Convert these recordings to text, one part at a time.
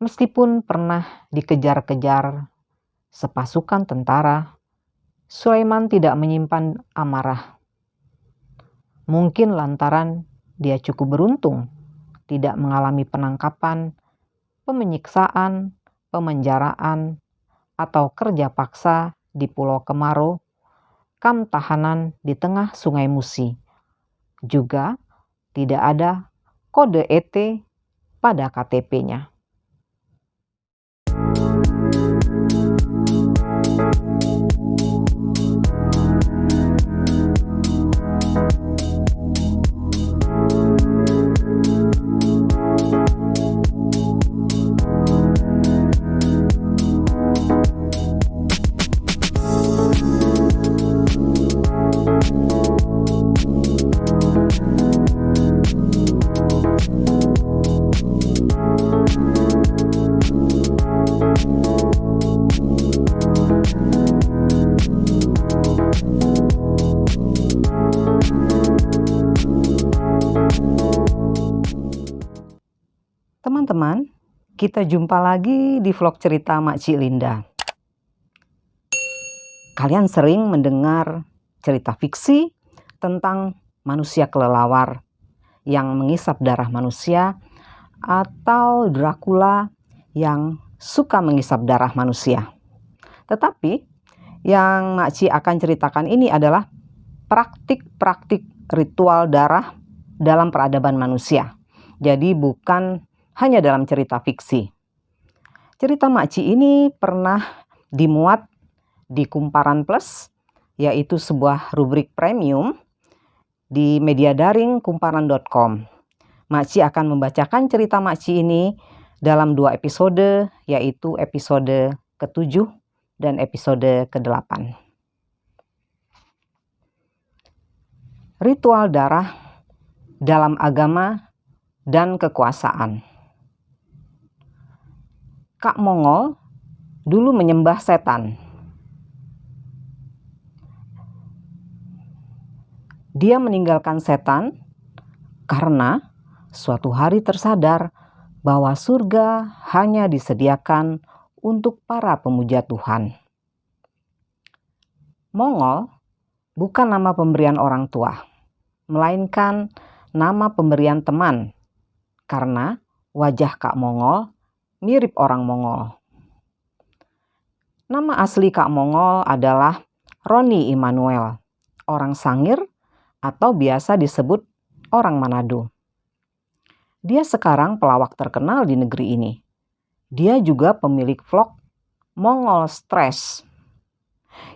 Meskipun pernah dikejar-kejar sepasukan tentara, Sulaiman tidak menyimpan amarah. Mungkin lantaran dia cukup beruntung tidak mengalami penangkapan, penyiksaan, pemenjaraan, atau kerja paksa di Pulau Kemaro, kamp tahanan di tengah Sungai Musi. Juga tidak ada kode ET pada KTP-nya. Teman-teman, kita jumpa lagi di vlog cerita Makcik Linda. Kalian sering mendengar cerita fiksi tentang manusia kelelawar yang mengisap darah manusia atau Dracula yang suka mengisap darah manusia. Tetapi yang Makcik akan ceritakan ini adalah praktik-praktik ritual darah dalam peradaban manusia. Jadi bukan hanya dalam cerita fiksi. Cerita Makcik ini pernah dimuat di Kumparan Plus, yaitu sebuah rubrik premium di media daring kumparan.com. Makcik akan membacakan cerita Makcik ini dalam 2 episode, yaitu episode ke-7 dan episode ke-8. Ritual darah dalam agama dan kekuasaan. Kak Mongol dulu menyembah setan. Dia meninggalkan setan karena suatu hari tersadar bahwa surga hanya disediakan untuk para pemuja Tuhan. Mongol bukan nama pemberian orang tua, melainkan nama pemberian teman, karena wajah Kak Mongol mirip orang Mongol. Nama asli Kak Mongol adalah Roni Immanuel, orang Sangir atau biasa disebut orang Manado. Dia sekarang pelawak terkenal di negeri ini. Dia juga pemilik vlog Mongol Stress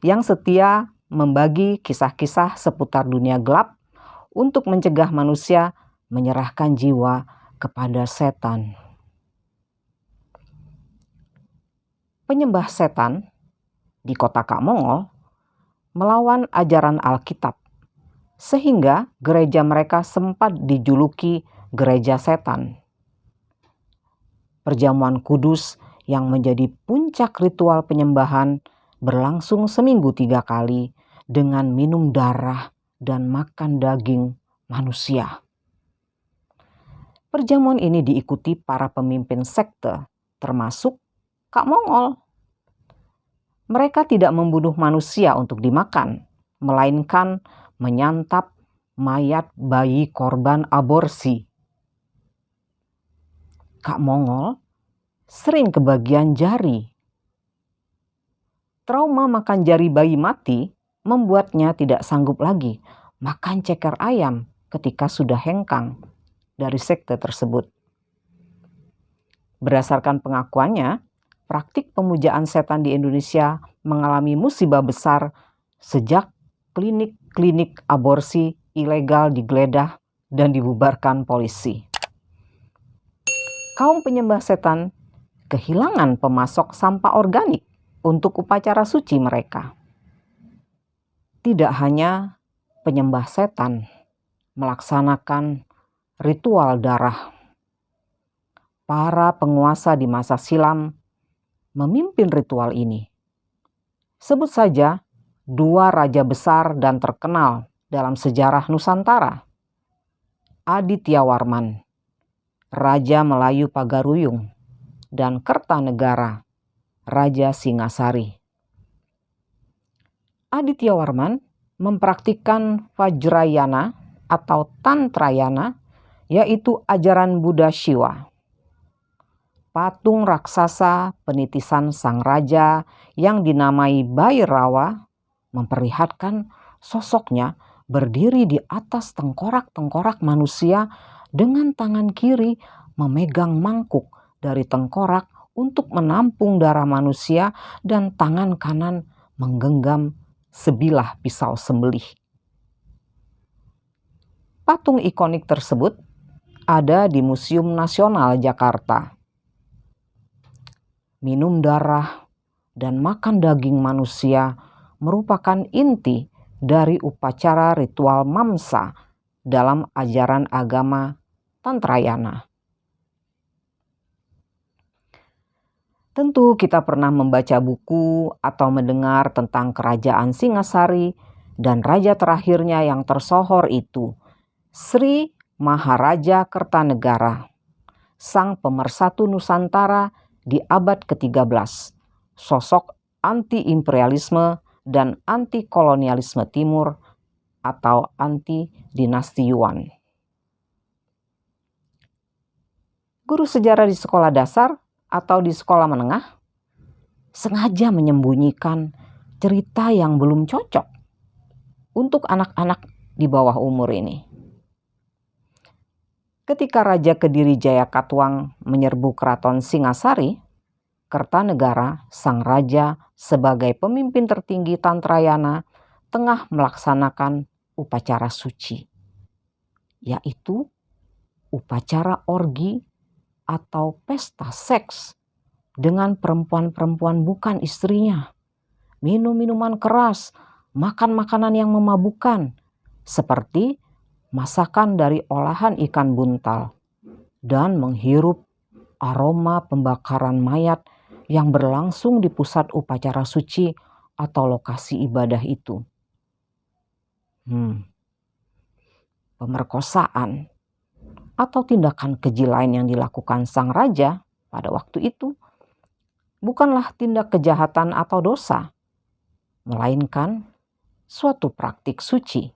yang setia membagi kisah-kisah seputar dunia gelap untuk mencegah manusia menyerahkan jiwa kepada setan. Penyembah setan di kota Kak Mongol melawan ajaran Alkitab, sehingga gereja mereka sempat dijuluki gereja setan. Perjamuan kudus yang menjadi puncak ritual penyembahan berlangsung seminggu 3 kali dengan minum darah dan makan daging manusia. Perjamuan ini diikuti para pemimpin sekte, termasuk Kak Mongol. Mereka tidak membunuh manusia untuk dimakan, melainkan menyantap mayat bayi korban aborsi. Kak Mongol sering kebagian jari. Trauma makan jari bayi mati membuatnya tidak sanggup lagi makan ceker ayam ketika sudah hengkang dari sekte tersebut. Berdasarkan pengakuannya, praktik pemujaan setan di Indonesia mengalami musibah besar sejak klinik-klinik aborsi ilegal digeledah dan dibubarkan polisi. Kaum penyembah setan kehilangan pemasok sampah organik untuk upacara suci mereka. Tidak hanya penyembah setan melaksanakan ritual darah. Para penguasa di masa silam memimpin ritual ini. Sebut saja 2 raja besar dan terkenal dalam sejarah Nusantara. Aditya Warman, Raja Melayu Pagaruyung, dan Kertanegara, Raja Singasari. Adityawarman mempraktikkan Vajrayana atau Tantrayana, yaitu ajaran Buddha Shiva. Patung raksasa penitisan sang raja yang dinamai Bhairawa memperlihatkan sosoknya berdiri di atas tengkorak-tengkorak manusia dengan tangan kiri memegang mangkuk dari tengkorak untuk menampung darah manusia dan tangan kanan menggenggam sebilah pisau sembelih. Patung ikonik tersebut ada di Museum Nasional Jakarta. Minum darah dan makan daging manusia merupakan inti dari upacara ritual mamsa dalam ajaran agama Tantrayana. Tentu kita pernah membaca buku atau mendengar tentang kerajaan Singasari dan raja terakhirnya yang tersohor itu, Sri Maharaja Kertanegara, sang pemersatu Nusantara di abad ke-13, sosok anti-imperialisme dan anti-kolonialisme timur atau anti-dinasti Yuan. Guru sejarah di sekolah dasar atau di sekolah menengah sengaja menyembunyikan cerita yang belum cocok untuk anak-anak di bawah umur ini. Ketika Raja Kediri Jayakatwang menyerbu keraton Singasari, Kertanegara, sang raja sebagai pemimpin tertinggi Tantrayana, tengah melaksanakan upacara suci, yaitu upacara orgi atau pesta seks dengan perempuan-perempuan bukan istrinya, minum minuman keras, makan makanan yang memabukkan, seperti masakan dari olahan ikan buntal, dan menghirup aroma pembakaran mayat yang berlangsung di pusat upacara suci atau lokasi ibadah itu. Pemerkosaan atau tindakan keji lain yang dilakukan sang raja pada waktu itu bukanlah tindak kejahatan atau dosa, melainkan suatu praktik suci.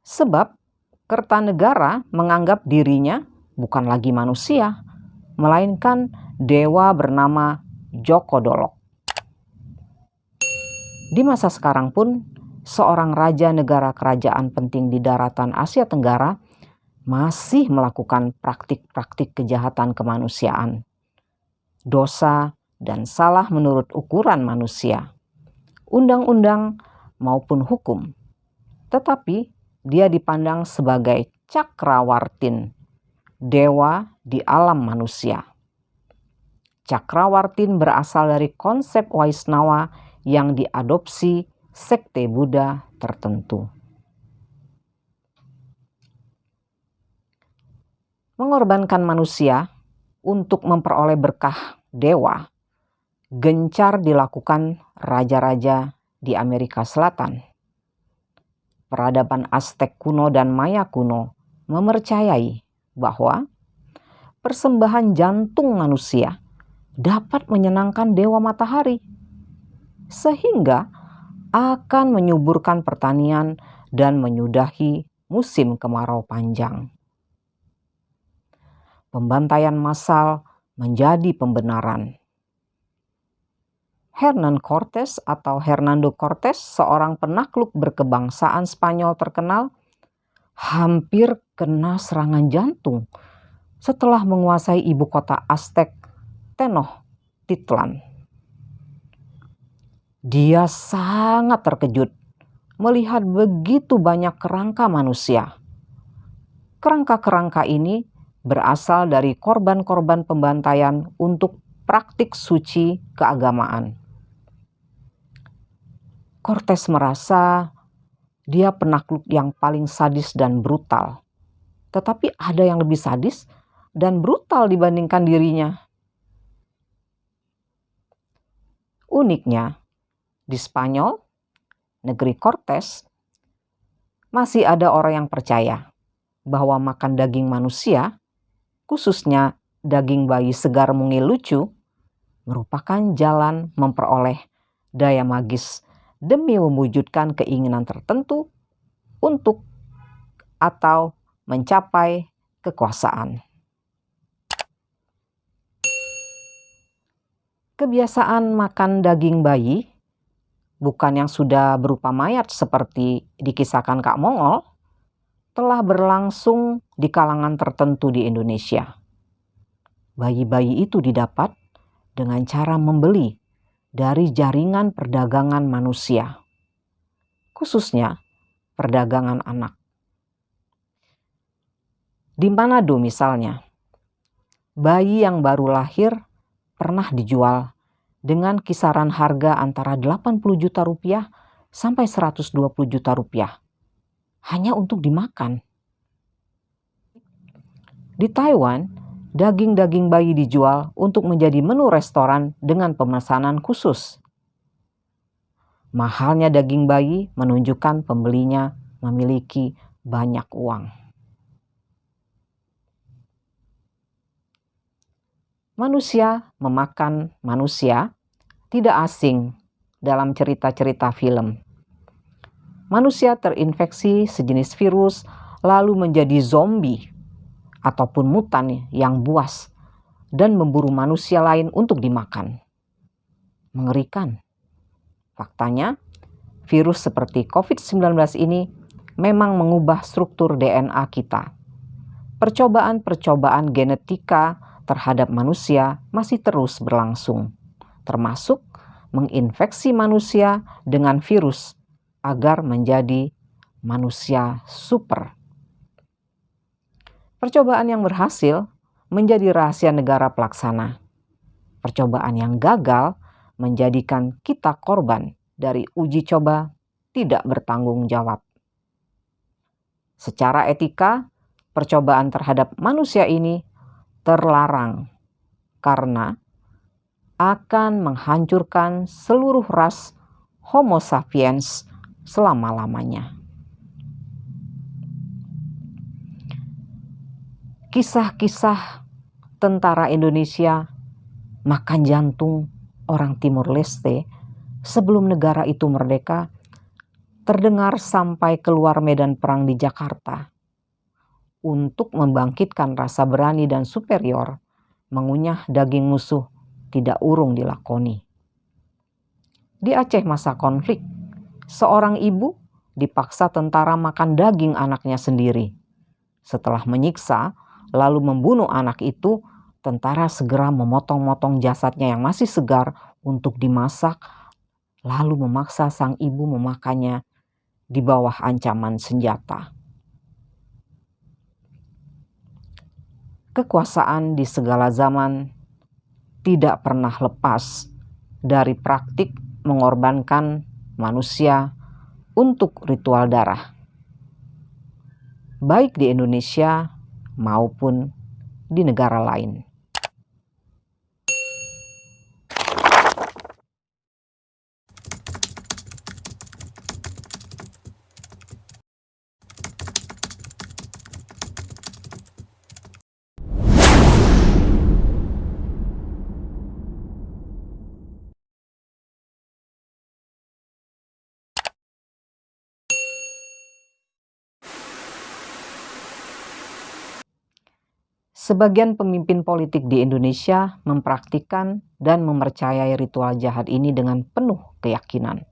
Sebab Kertanegara menganggap dirinya bukan lagi manusia, melainkan dewa bernama Joko Dolok. Di masa sekarang pun, seorang raja negara kerajaan penting di daratan Asia Tenggara masih melakukan praktik-praktik kejahatan kemanusiaan, dosa dan salah menurut ukuran manusia, undang-undang maupun hukum. Tetapi dia dipandang sebagai Cakrawartin, dewa di alam manusia. Cakrawartin berasal dari konsep Waisnawa yang diadopsi sekte Buddha tertentu. Mengorbankan manusia untuk memperoleh berkah dewa gencar dilakukan raja-raja di Amerika Selatan. Peradaban Aztek kuno dan Maya kuno mempercayai bahwa persembahan jantung manusia dapat menyenangkan dewa matahari, sehingga akan menyuburkan pertanian dan menyudahi musim kemarau panjang. Pembantaian massal menjadi pembenaran. Hernán Cortés atau Hernando Cortés, seorang penakluk berkebangsaan Spanyol terkenal, hampir kena serangan jantung setelah menguasai ibu kota Aztek, Tenochtitlan. Dia sangat terkejut melihat begitu banyak kerangka manusia. Kerangka-kerangka ini berasal dari korban-korban pembantaian untuk praktik suci keagamaan. Cortés merasa dia penakluk yang paling sadis dan brutal. Tetapi ada yang lebih sadis dan brutal dibandingkan dirinya. Uniknya, di Spanyol, negeri Cortés, masih ada orang yang percaya bahwa makan daging manusia, khususnya daging bayi segar mungil lucu merupakan jalan memperoleh daya magis demi mewujudkan keinginan tertentu untuk atau mencapai kekuasaan. Kebiasaan makan daging bayi, bukan yang sudah berupa mayat seperti dikisahkan Kak Mongol, telah berlangsung di kalangan tertentu di Indonesia. Bayi-bayi itu didapat dengan cara membeli dari jaringan perdagangan manusia, khususnya perdagangan anak. Di Manado misalnya, bayi yang baru lahir pernah dijual dengan kisaran harga antara 80 juta rupiah sampai 120 juta rupiah hanya untuk dimakan. Di Taiwan, daging-daging bayi dijual untuk menjadi menu restoran dengan pemesanan khusus. Mahalnya daging bayi menunjukkan pembelinya memiliki banyak uang. Manusia memakan manusia tidak asing dalam cerita-cerita film. Manusia terinfeksi sejenis virus lalu menjadi zombie ataupun mutan yang buas dan memburu manusia lain untuk dimakan. Mengerikan. Faktanya, virus seperti COVID-19 ini memang mengubah struktur DNA kita. Percobaan-percobaan genetika terhadap manusia masih terus berlangsung, termasuk menginfeksi manusia dengan virus agar menjadi manusia super. Percobaan yang berhasil menjadi rahasia negara pelaksana. Percobaan yang gagal menjadikan kita korban dari uji coba tidak bertanggung jawab. Secara etika, percobaan terhadap manusia ini terlarang karena akan menghancurkan seluruh ras Homo sapiens selama-lamanya. Kisah-kisah tentara Indonesia makan jantung orang Timur Leste sebelum negara itu merdeka terdengar sampai keluar medan perang di Jakarta. Untuk membangkitkan rasa berani dan superior, mengunyah daging musuh tidak urung dilakoni. Di Aceh masa konflik, seorang ibu dipaksa tentara makan daging anaknya sendiri. Setelah menyiksa, lalu membunuh anak itu, tentara segera memotong-motong jasadnya yang masih segar untuk dimasak, lalu memaksa sang ibu memakannya di bawah ancaman senjata. Kekuasaan di segala zaman tidak pernah lepas dari praktik mengorbankan manusia untuk ritual darah, baik di Indonesia maupun di negara lain. Sebagian pemimpin politik di Indonesia mempraktikkan dan mempercayai ritual jahat ini dengan penuh keyakinan.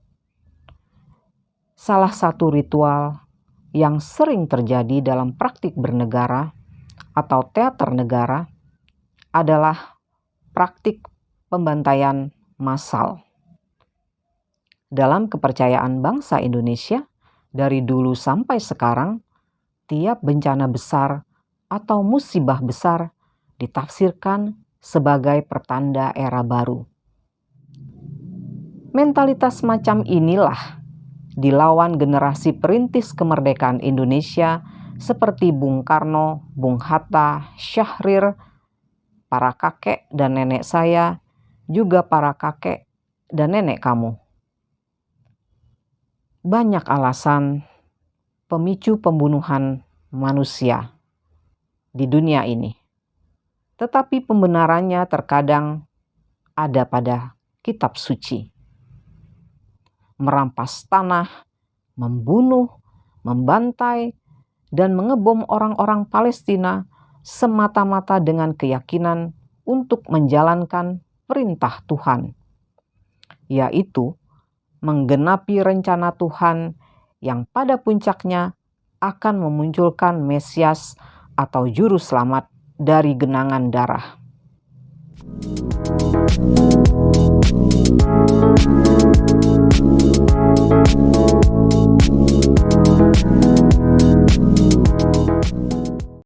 Salah satu ritual yang sering terjadi dalam praktik bernegara atau teater negara adalah praktik pembantaian massal. Dalam kepercayaan bangsa Indonesia, dari dulu sampai sekarang, tiap bencana besar atau musibah besar ditafsirkan sebagai pertanda era baru. Mentalitas macam inilah dilawan generasi perintis kemerdekaan Indonesia seperti Bung Karno, Bung Hatta, Syahrir, para kakek dan nenek saya, juga para kakek dan nenek kamu. Banyak alasan pemicu pembunuhan manusia di dunia ini. tetapi pembenarannya terkadang ada pada kitab suci. Merampas tanah, membunuh, membantai, dan mengebom orang-orang Palestina semata-mata dengan keyakinan untuk menjalankan perintah Tuhan, yaitu menggenapi rencana Tuhan yang pada puncaknya akan memunculkan Mesias atau juru selamat dari genangan darah.